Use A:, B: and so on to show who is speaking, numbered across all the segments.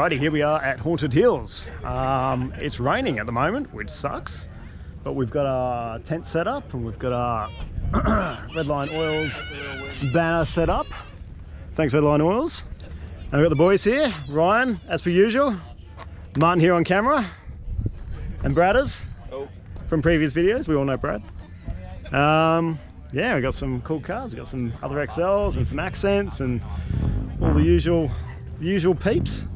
A: Alrighty, here we are at Haunted Hills. It's raining at the moment, which sucks, but we've got our tent set up and we've got our Redline Oils banner set up. Thanks, Redline Oils. And we've got the boys here, Ryan, as per usual, Martin here on camera, and Bradders from previous videos. We all know Brad. Yeah, we got some cool cars. We got some other XLs and some accents and all the usual peeps.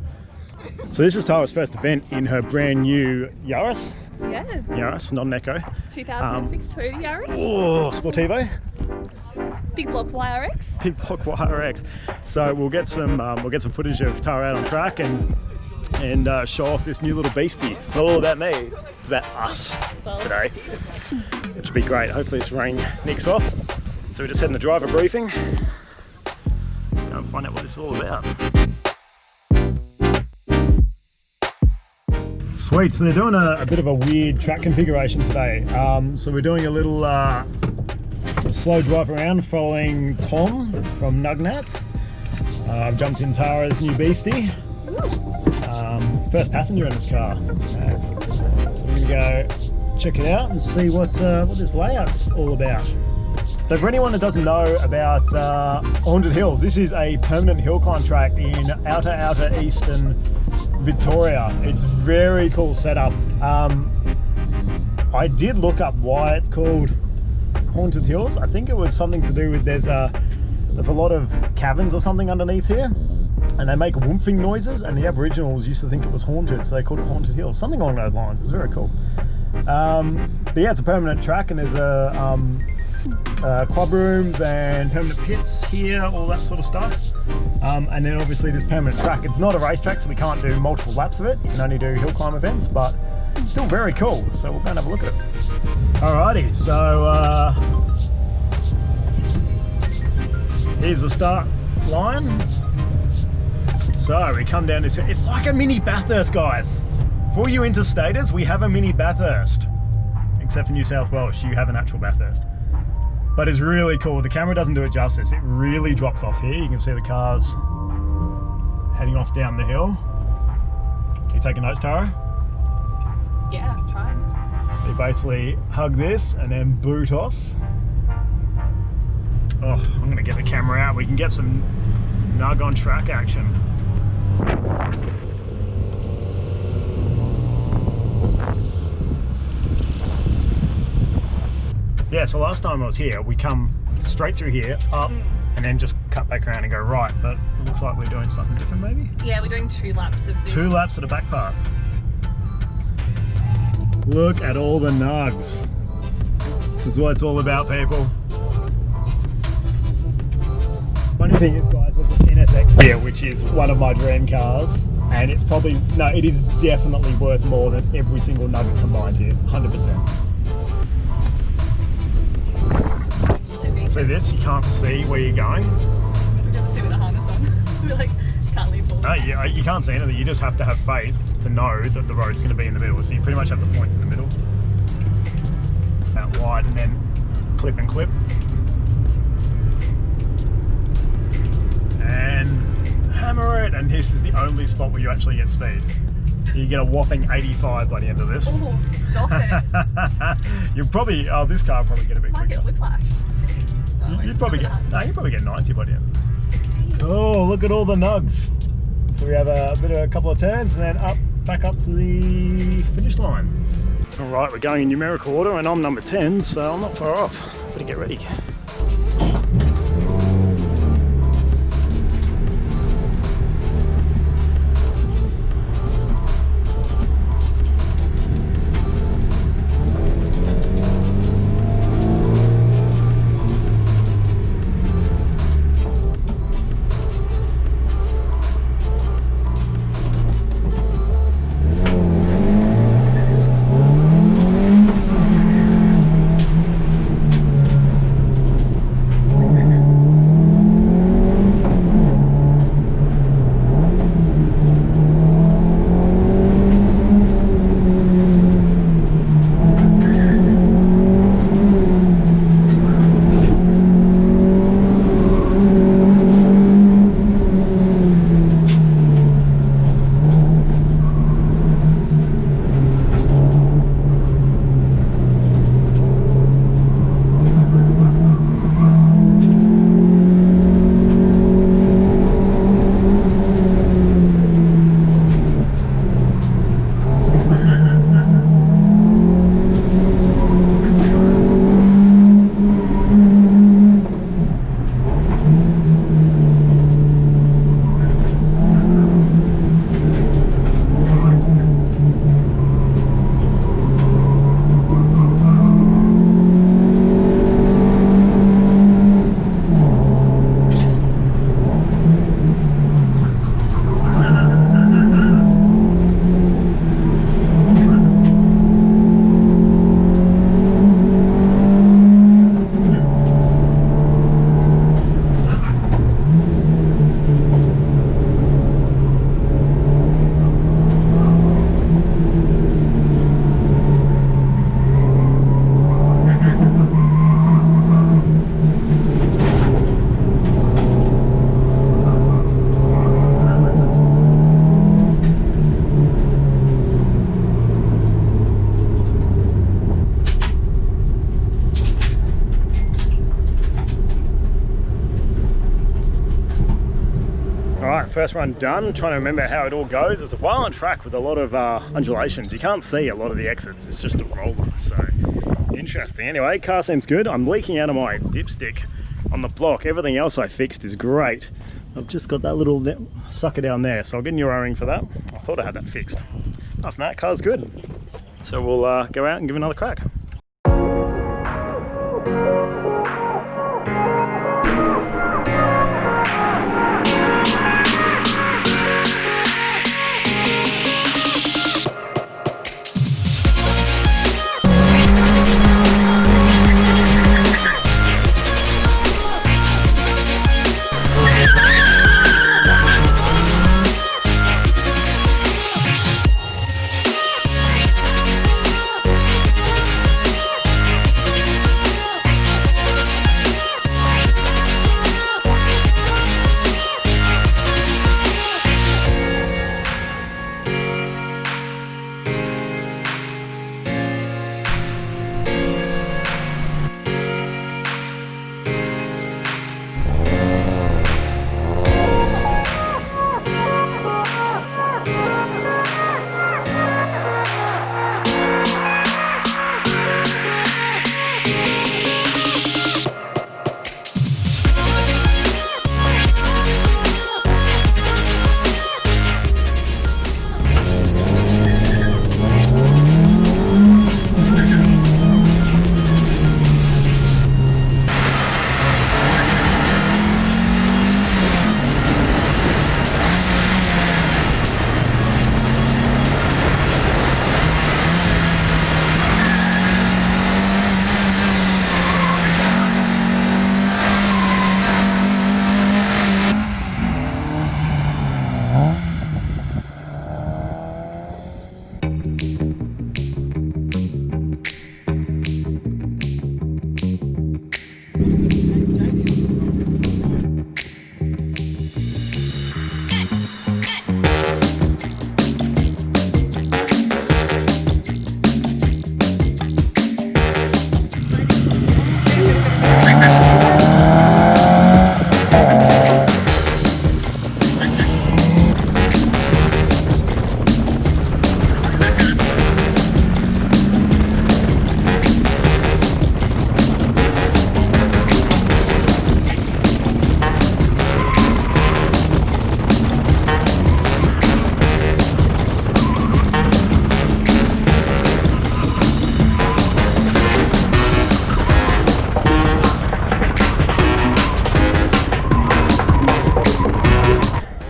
A: So this is Tara's first event in her brand new Yaris.
B: Yeah.
A: Yaris, not an Echo.
B: 2006 Toyota Yaris.
A: Oh, Sportivo.
B: Big block YRX.
A: Big block YRX. So we'll get some footage of Tara out on track and show off this new little beastie. It's not all about me. It's about us today, which will be great. Hopefully this rain nicks off. So we're just heading to driver briefing and find out what this is all about. Sweet, so they're doing a bit of a weird track configuration today. So we're doing a little slow drive around following Tom from Nugget Nats. I've jumped in Tara's new beastie. First passenger in this car. So we're gonna go check it out and see what this layout's all about. So for anyone that doesn't know about Haunted Hills, this is a permanent hill climb track in outer eastern Victoria. It's very cool setup. I did look up why it's called Haunted Hills. I think it was something to do with there's a lot of caverns or something underneath here, and they make whoomphing noises, and the Aboriginals used to think it was haunted, so they called it Haunted Hills, something along those lines. It was very cool. But yeah, it's a permanent track, and there's club rooms and permanent pits here, all that sort of stuff. And then obviously this permanent track. It's not a racetrack, so we can't do multiple laps of it. You can only do hill climb events, but it's still very cool. So we'll go and have a look at it. Alrighty, so here's the start line. So we come down this, it's like a mini Bathurst, guys. For all you interstaters, we have a mini Bathurst. Except for New South Wales, you have an actual Bathurst. But it's really cool. The camera doesn't do it justice. It really drops off here. You can see the cars heading off down the hill. You taking notes, Tara?
B: Yeah, I'm trying.
A: So you basically hug this and then boot off. Oh, I'm gonna get the camera out. We can get some Nug on track action. Yeah, so last time I was here, we come straight through here, up, and then just cut back around and go right, but it looks like we're doing something different maybe?
B: Yeah, we're doing 2 laps of this.
A: 2 laps of the back part. Look at all the nugs. This is what it's all about, people. Funny thing is, guys, there's an NSX here, which is one of my dream cars, and it's probably, no, it is definitely worth more than every single Nugget combined here, 100%. See this? You can't see where you're going.
B: We've never seen with a harness on. We're like, can't leave forward.
A: No, you can't see anything. You just have to have faith to know that the road's going to be in the middle. So you pretty much have the points in the middle. Out wide and then clip and clip. And hammer it. And this is the only spot where you actually get speed. You get a whopping 85 by the end of this.
B: Oh, stop it.
A: You'll probably, this car will probably get a bit quicker.
B: Might get whiplash.
A: You'd probably get 90 by the end of this. Oh, look at all the nugs. So we have a couple of turns and then back up to the finish line. All right, we're going in numerical order and I'm number 10, so I'm not far off. Better get ready. first run done, trying to remember how it all goes. It's a violent track with a lot of undulations. You can't see a lot of the exits, it's just a roller, so interesting. Anyway, car seems good. I'm leaking out of my dipstick on the block. Everything else I fixed is great. I've just got that little sucker down there, so I'll get a new O-ring for that. I thought I had that fixed. Apart from that, car's good. So we'll go out and give it another crack.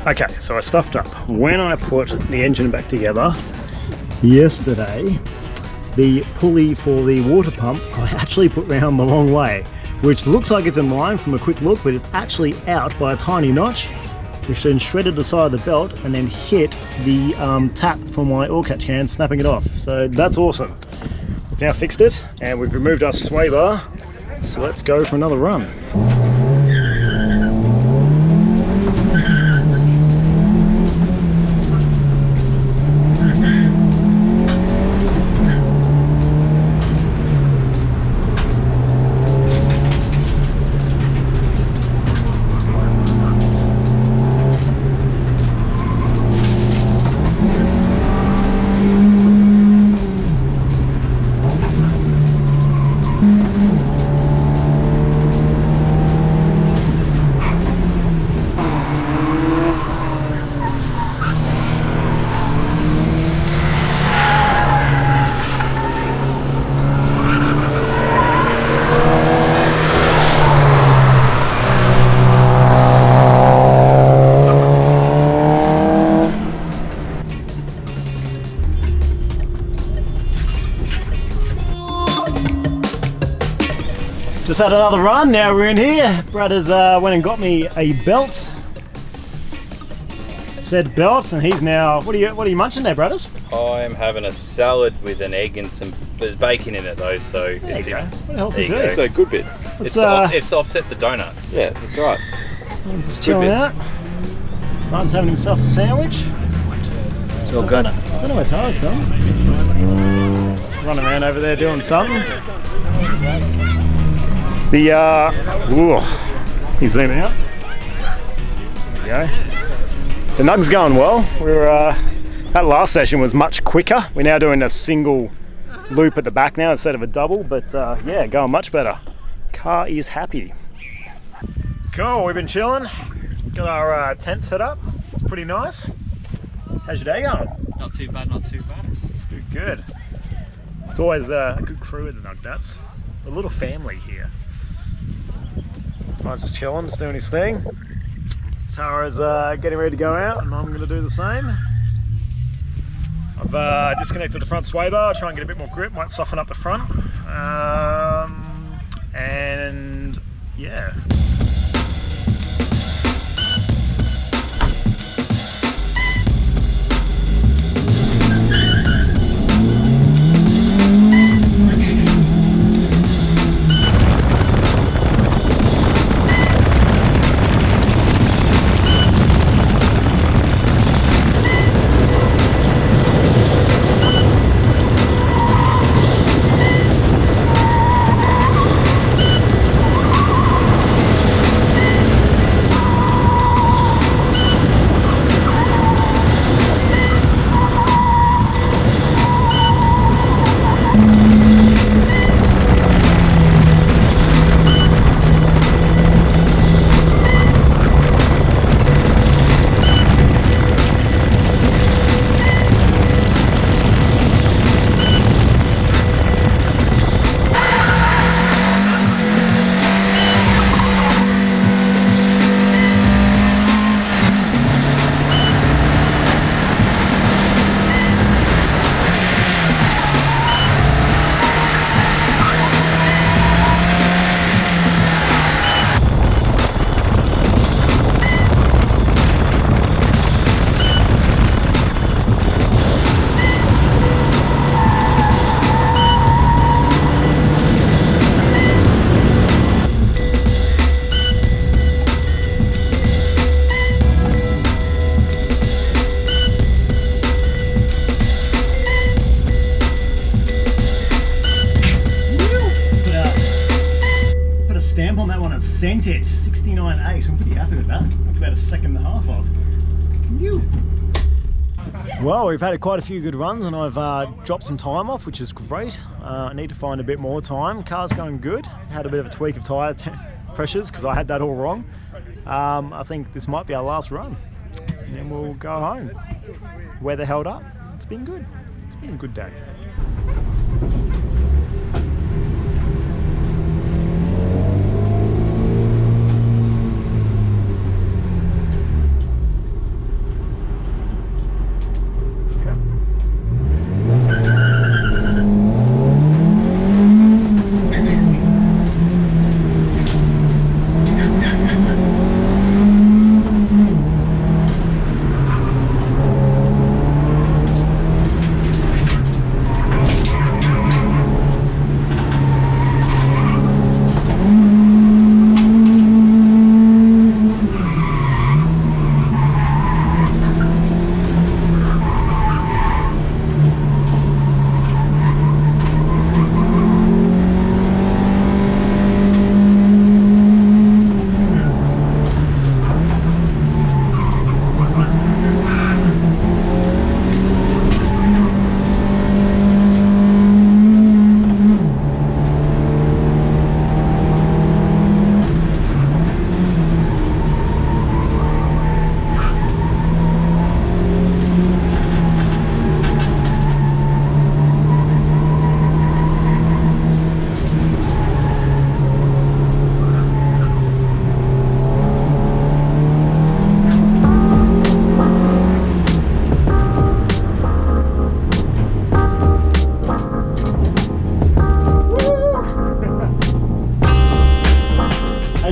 A: Okay, so I stuffed up. When I put the engine back together yesterday, the pulley for the water pump I actually put round the wrong way, which looks like it's in line from a quick look, but it's actually out by a tiny notch, which then shredded the side of the belt and then hit the tap for my oil catch hand, snapping it off. So that's awesome. We've now fixed it and we've removed our sway bar, so let's go for another run. Just had another run, now we're in here. Brad has went and got me a belt. Said belt, and he's now, what are you munching there, Brothers?
C: I'm having a salad with an egg and there's bacon in it though, so
A: There
C: it's
A: you go. What a healthy dude.
C: So good bits. It's offset the donuts. Yeah, that's right.
A: He's just chilling out. Martin's having himself a sandwich.
C: It's all good.
A: I don't know where Tara's gone. Running around over there doing something. The, he's zooming out. There we go. The Nug's going well. That last session was much quicker. We're now doing a single loop at the back now instead of a double, but yeah, going much better. Car is happy. Cool, we've been chilling. Got our tent set up. It's pretty nice. How's your day going?
D: Not too bad, not too bad.
A: It's good. It's always a good crew at the Nuggets. A little family here. Mine's just chilling, just doing his thing. Tara's getting ready to go out, and I'm going to do the same. I've disconnected the front sway bar, try and get a bit more grip, might soften up the front. And yeah. Stamp on that one and sent it 69.8. I'm pretty happy with that. Knocked about a second and a half off. Well, we've had quite a few good runs, and I've dropped some time off, which is great. I need to find a bit more time. Car's going good. Had a bit of a tweak of tyre pressures because I had that all wrong. I think this might be our last run, and then we'll go home. Weather held up. It's been good. It's been a good day.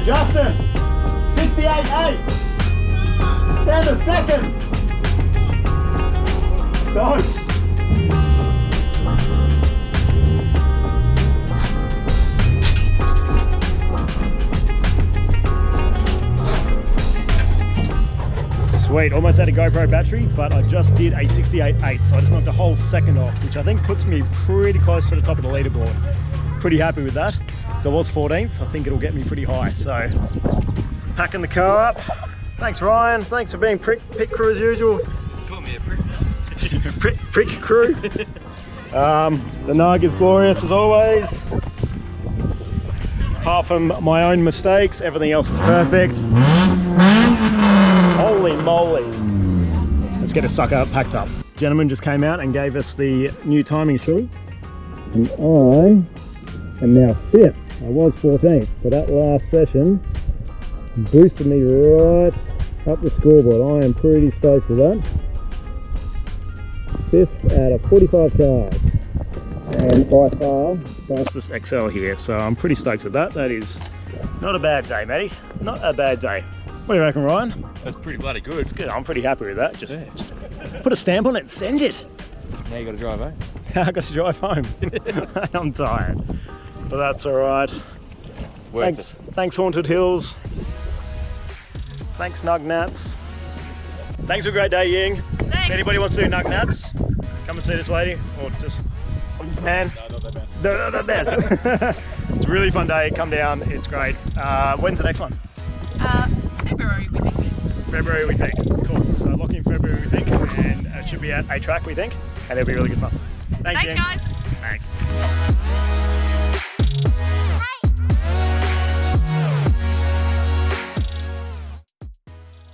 A: Justin, 68.8. Down to second. Stoked. Sweet, almost had a GoPro battery, but I just did a 68.8, so I just knocked a whole second off, which I think puts me pretty close to the top of the leaderboard. Pretty happy with that. So I was 14th, I think it'll get me pretty high. So packing the car up, Thanks Ryan, thanks for being pit crew as usual.
C: Call me a prick.
A: prick crew. The Nug is glorious as always. Apart from my own mistakes, everything else is perfect. Holy moly. Let's get a sucker packed up. Gentleman just came out and gave us the new timing shoes. And I am now 5th. I was 14th, so that last session boosted me right up the scoreboard. I am pretty stoked with that. 5th out of 45 cars. And by far, fastest XL here, so I'm pretty stoked with that. That is not a bad day, Matty. Not a bad day. What do you reckon, Ryan?
C: That's pretty bloody good.
A: It's good. I'm pretty happy with that. Just put a stamp on it and send it.
C: Now you got to drive home.
A: I got to drive home. I'm tired, but that's all right. Thanks Haunted Hills. Thanks Nug Nats. Thanks for a great day, Ying.
B: Thanks.
A: If anybody wants to do Nug Nats, come and see this lady, or just man. No, not bad. It's a really fun day. Come down. It's great. When's the next one?
B: February, we think.
A: February, we think. Cool. So lock in February, we think, and it should be at a track, we think, and it'll be really good fun. Thanks,
B: Thanks,
A: Ying.
B: guys.
A: Thanks.